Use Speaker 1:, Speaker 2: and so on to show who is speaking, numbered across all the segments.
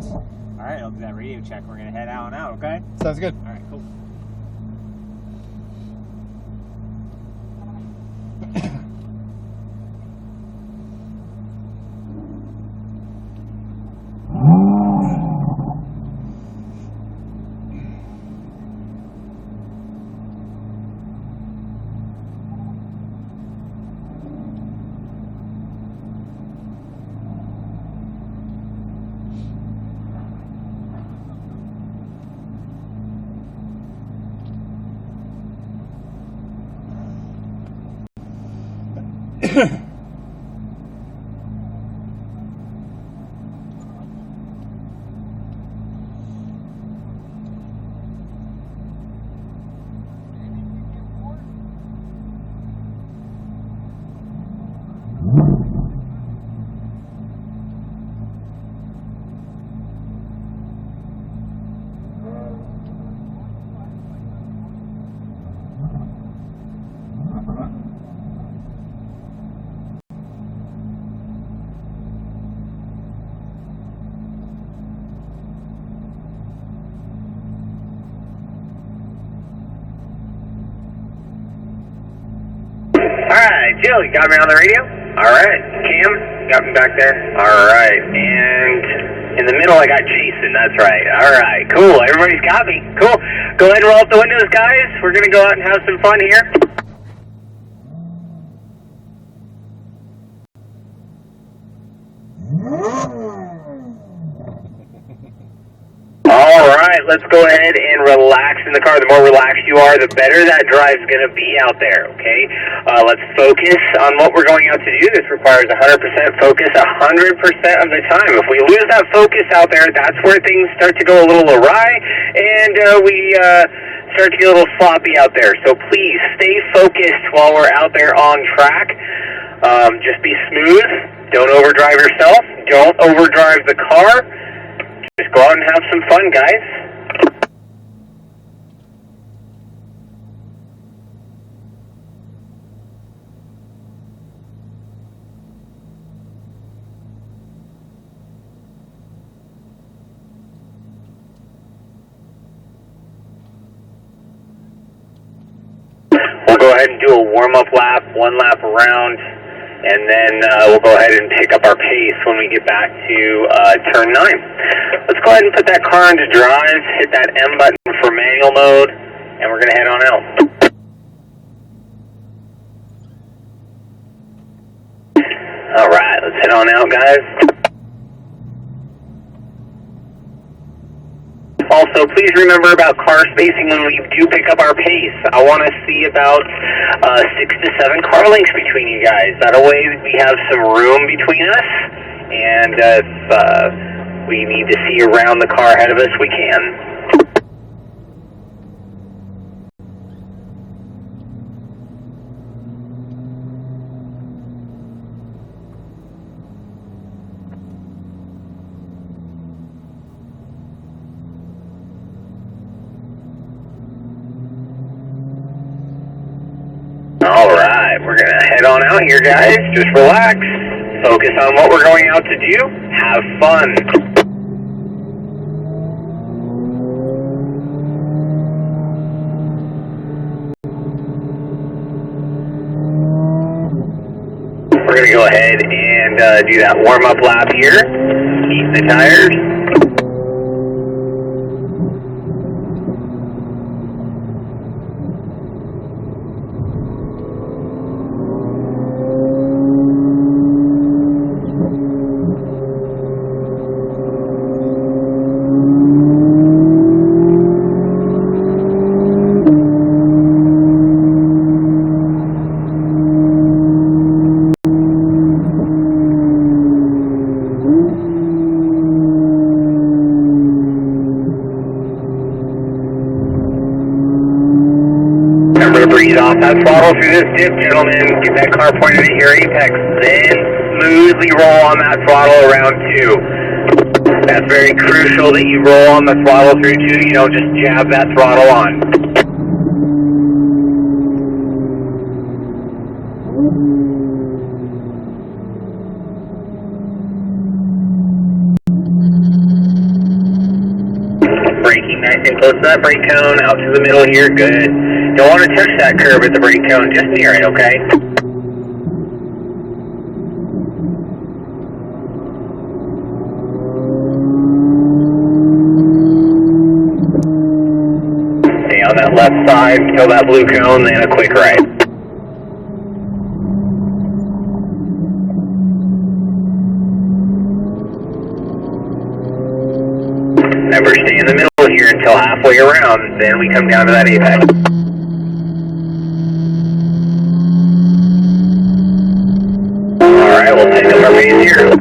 Speaker 1: All right, I'll do that radio check. We're gonna head out and out, okay?
Speaker 2: Sounds good.
Speaker 1: All right, cool.
Speaker 3: Alright, Jill, you got me on the radio? Alright, Cam, got me back there? Alright, and in the middle I got Jason, that's right. Alright, cool, everybody's got me. Cool. Go ahead and roll up the windows, guys. We're going to go out and have some fun here. Alright, let's go ahead and relax in the car. The more relaxed you are, the better that drive's going to be out there, okay? Let's focus on what we're going out to do. This requires 100% focus 100% of the time. If we lose that focus out there, that's where things start to go a little awry, and we start to get a little sloppy out there. So please stay focused while we're out there on track. Just be smooth. Don't overdrive yourself. Don't overdrive the car. Just go out and have some fun, guys. We'll go ahead and do a warm-up lap, one lap around, and then we'll go ahead and pick up our pace when we get back to turn 9. Let's go ahead and put that car into drive, hit that M button for manual mode, and we're going to head on out. Alright, let's head on out, guys. Also, please remember about car spacing when we do pick up our pace. I want to see about 6 to 7 car lengths between you guys. That way we have some room between us, and if we need to see around the car ahead of us, we can. Alright, we're going to head on out here, guys. Just relax. Focus on what we're going out to do. Have fun. We're going to go ahead and do that warm-up lap here. Heat the tires. Remember to breathe off that throttle through this dip, gentlemen. Get that car pointed at your apex. Then smoothly roll on that throttle around 2. That's very crucial that you roll on the throttle through 2. You don't just jab that throttle on. close to that brake cone, out to the middle here, good. Don't want to touch that curb at the brake cone, just near it, okay? Stay on that left side, kill that blue cone, then a quick right. Never stay in the middle here until halfway around, then we come down to that apex. Alright, we'll take up our base here.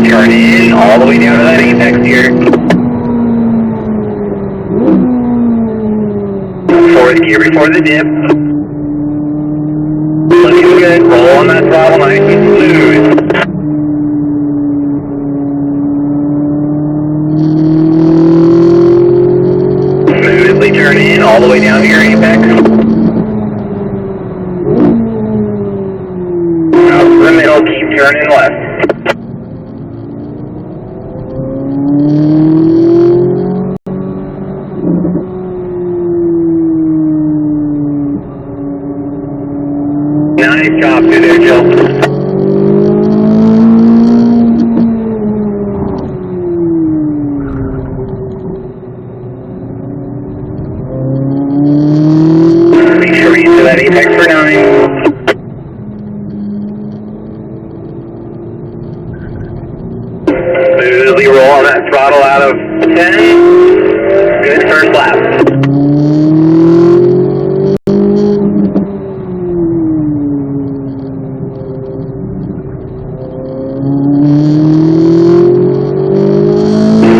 Speaker 3: Turn in all the way down to that apex here. Fourth gear before the dip. Looking good. Roll on that throttle nice and smooth. Smoothly turn in all the way down to your apex. Out to the middle, keep turning left. Nice job through there, Jill. Make sure we get to that apex for 9. Smoothly roll on that throttle out of 10. Good first lap.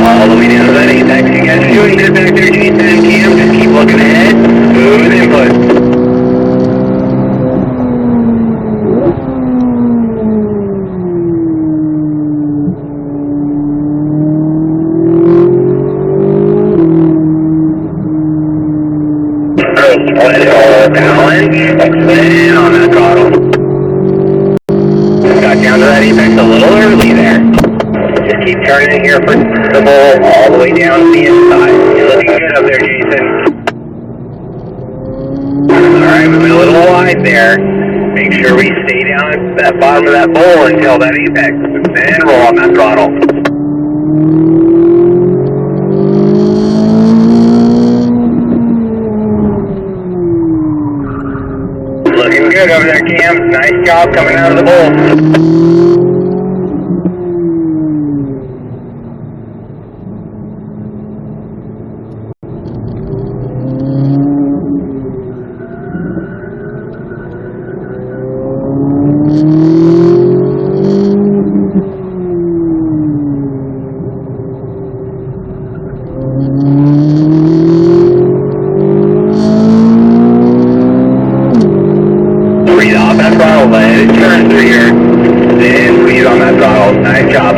Speaker 3: All the way down to that apex. You guys are doing good back there, Jason and Cam. Just keep looking ahead. Smooth input. Let it all balance. Then on that throttle. Got down to that apex a little early there. Just keep turning here for the bowl all the way down to the inside. You're looking good up there, Jason. Alright, we went a little wide there. Make sure we stay down at that bottom of that bowl until that apex. Then roll on that throttle. Looking good over there, Cam. Nice job coming out of the bowl. Breathe off that throttle, let it turn through here. Then squeeze on that throttle. Nice job.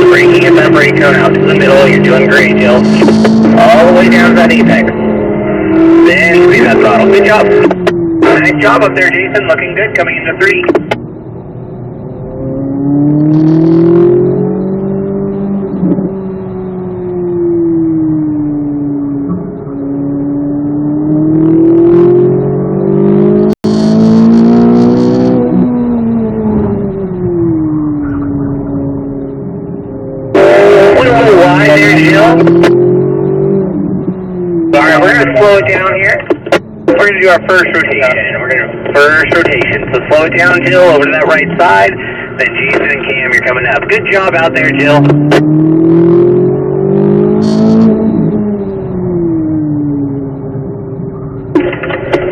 Speaker 3: Braking at that brake cone out to the middle. You're doing great, Jill. All the way down to that apex. Then squeeze that throttle. Good job. Nice job up there, Jason. Looking good coming into 3. Wide there, Jill. Alright, we're going to slow it down here. We're going to do our first rotation. We're going to do first rotation. So slow it down, Jill, over to that right side. Then Jason and Cam, you're coming up. Good job out there, Jill.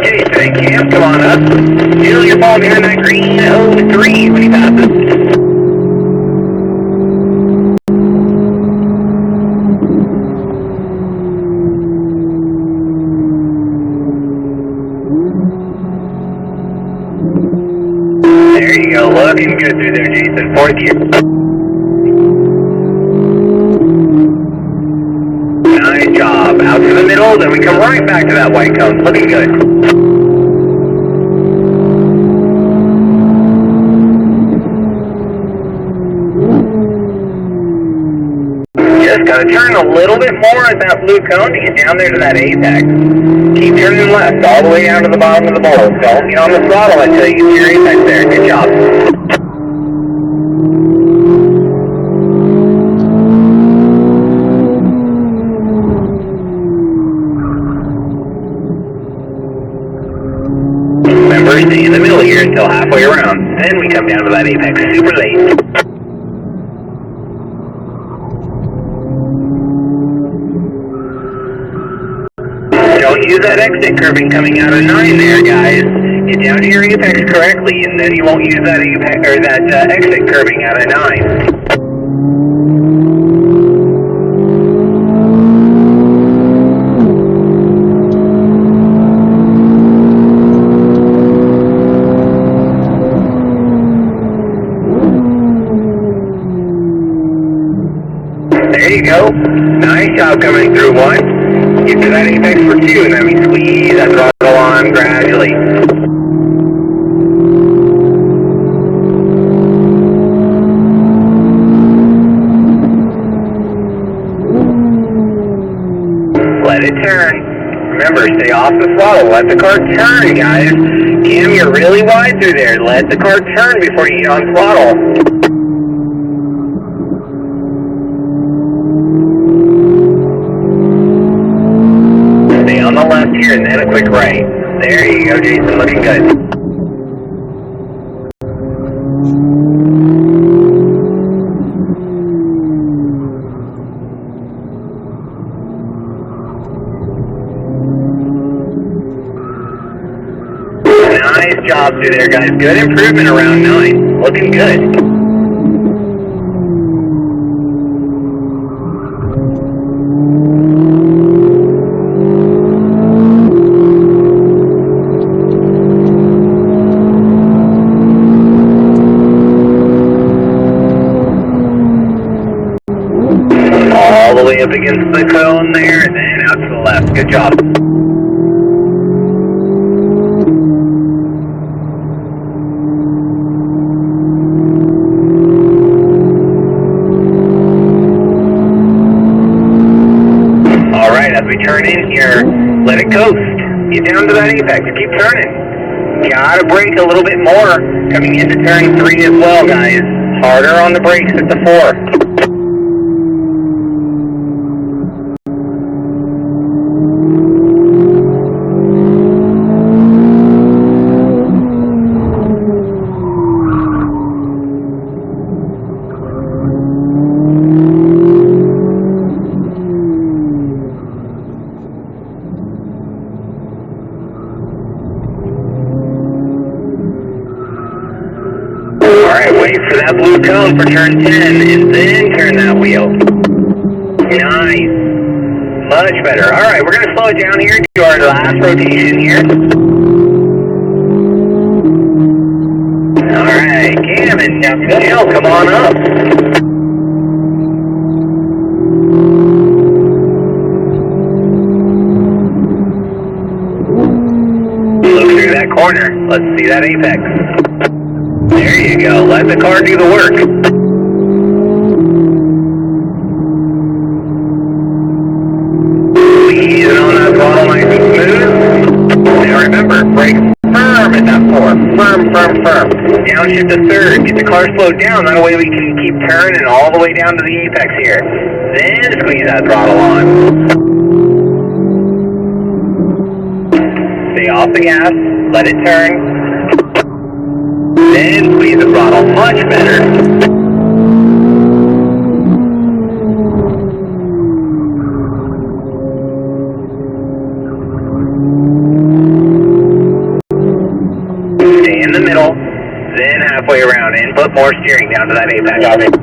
Speaker 3: Jason and Cam, come on up. Jill, you're falling behind that green 03 when he passes. There you go, looking good through there, Jason. Fourth gear. Nice job. Out to the middle, then we come right back to that white cone. Looking good. Just gotta turn a little bit more at that blue cone to get down there to that apex. Keep turning left all the way down to the bottom of the bowl. Don't get on the throttle until you get to your apex there. Good job. Remember, stay in the middle here until halfway around. Then we come down to that apex super late. Don't use that exit curving coming out of 9 there, guys. Get down to your apex correctly, and then you won't use that apex or that exit curving out of 9. There you go. Nice job coming through 1. Get to that apex for 2, and then we squeeze that throttle on gradually. Let it turn. Remember, stay off the throttle. Let the car turn, guys. Cam, you're really wide through there. Let the car turn before you get on throttle. On the left here, and then a quick right. There you go, Jason, looking good. Nice job through there, guys. Good improvement around 9. Looking good. All the way up against the cone there, and then out to the left. Good job. Alright, as we turn in here, let it coast. Get down to that apex. Keep turning. Gotta brake a little bit more coming into turn 3 as well, guys. Harder on the brakes at the 4. Alright, wait for that blue cone for turn 10, and then turn that wheel. Nice. Much better. Alright, we're going to slow it down here to our last rotation here. Alright, Cam, and down to the hill, come on up. Look through that corner. Let's see that apex. There you go. Let the car do the work. Squeezing on that throttle nice and smooth. Now remember, brake firm at that 4. Firm, firm, firm. Downshift to 3rd. Get the car slowed down. That way we can keep turning all the way down to the apex here. Then squeeze that throttle on. Stay off the gas. Let it turn. Then squeeze the throttle, much better. Stay in the middle, then halfway around and put more steering down to that apex.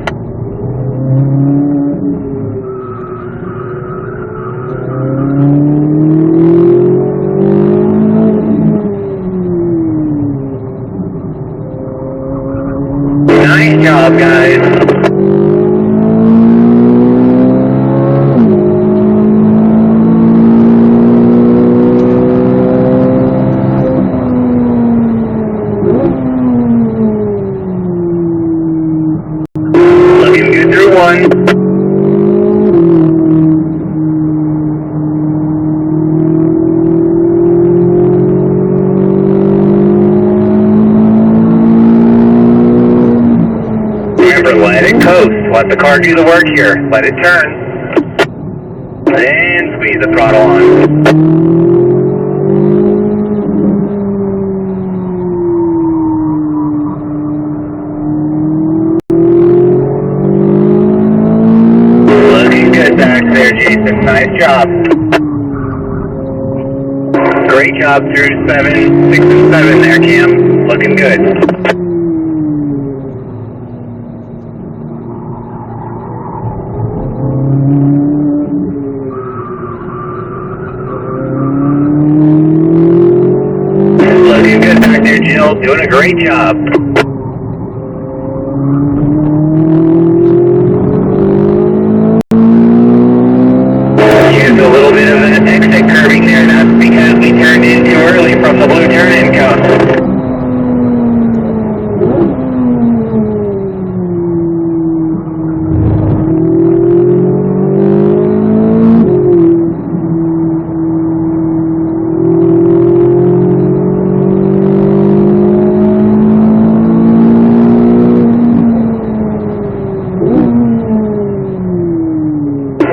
Speaker 3: job, guys. Looking good through one. Remember, let it coast. Let the car do the work here. Let it turn. Then squeeze the throttle on. Looking good back there, Jason. Nice job. Great job through 7, 6, and 7 there, Cam. Looking good. Looking good back there, Jill. Doing a great job. Used a little bit of an exit curving there. That's because we turned in too early from the blue turn-in cone.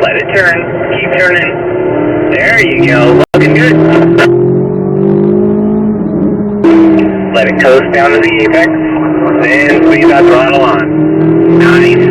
Speaker 3: Let it turn. Keep turning. There you go. Looking good. Let it coast down to the apex. Then squeeze that throttle on. Nice.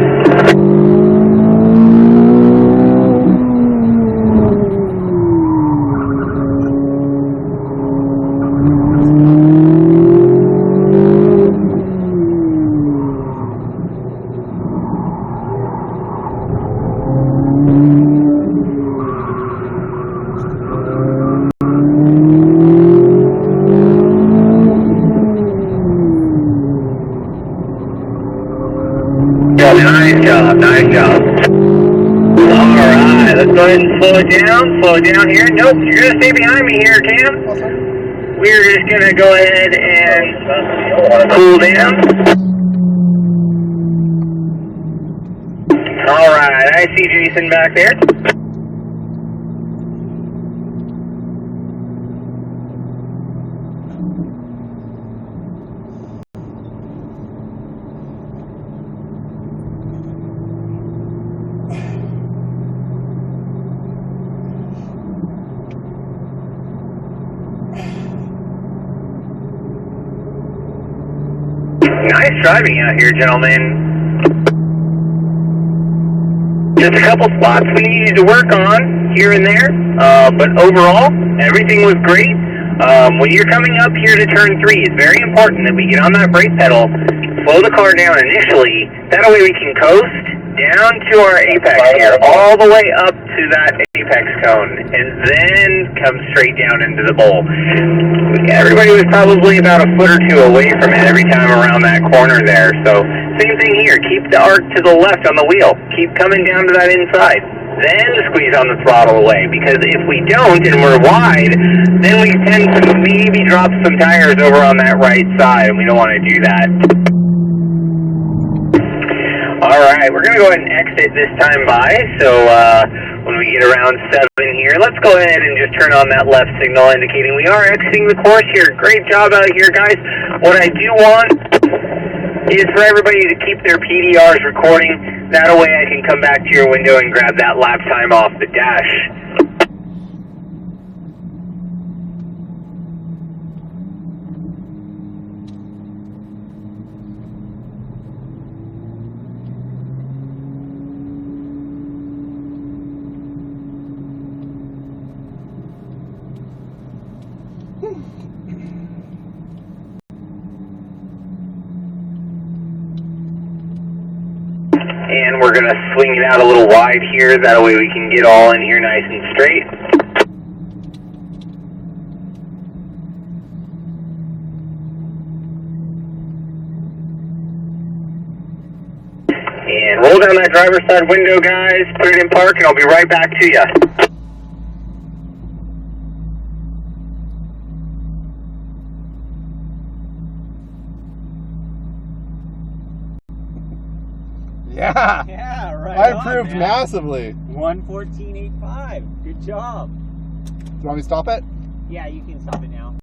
Speaker 3: Nice job, nice job. Alright, let's go ahead and slow it down here. Nope, you're going to stay behind me here, Cam. We're just going to go ahead and cool down. Alright, I see Jason back there. Nice driving out here, gentlemen. Just a couple spots we needed to work on here and there, but overall, everything was great. When you're coming up here to turn 3, it's very important that we get on that brake pedal, slow the car down initially, that way we can coast down to our apex here, all the way up to that apex cone, and then come straight down into the bowl. Everybody was probably about a foot or two away from it every time around that corner there, so same thing here. Keep the arc to the left on the wheel. Keep coming down to that inside. Then squeeze on the throttle away, because if we don't and we're wide, then we tend to maybe drop some tires over on that right side, and we don't want to do that. Alright, we're going to go ahead and exit this time by, so when we get around 7 here, let's go ahead and just turn on that left signal indicating we are exiting the course here. Great job out here, guys. What I do want is for everybody to keep their PDRs recording. That way I can come back to your window and grab that lap time off the dash. And we're going to swing it out a little wide here, that way we can get all in here nice and straight. And roll down that driver's side window, guys. Put it in park, and I'll be right back to you.
Speaker 2: Yeah.
Speaker 1: Yeah, right.
Speaker 2: I improved
Speaker 1: man.
Speaker 2: massively.
Speaker 1: 1:14.85. Good job.
Speaker 2: Do you want me to stop it?
Speaker 1: Yeah, you can stop it now.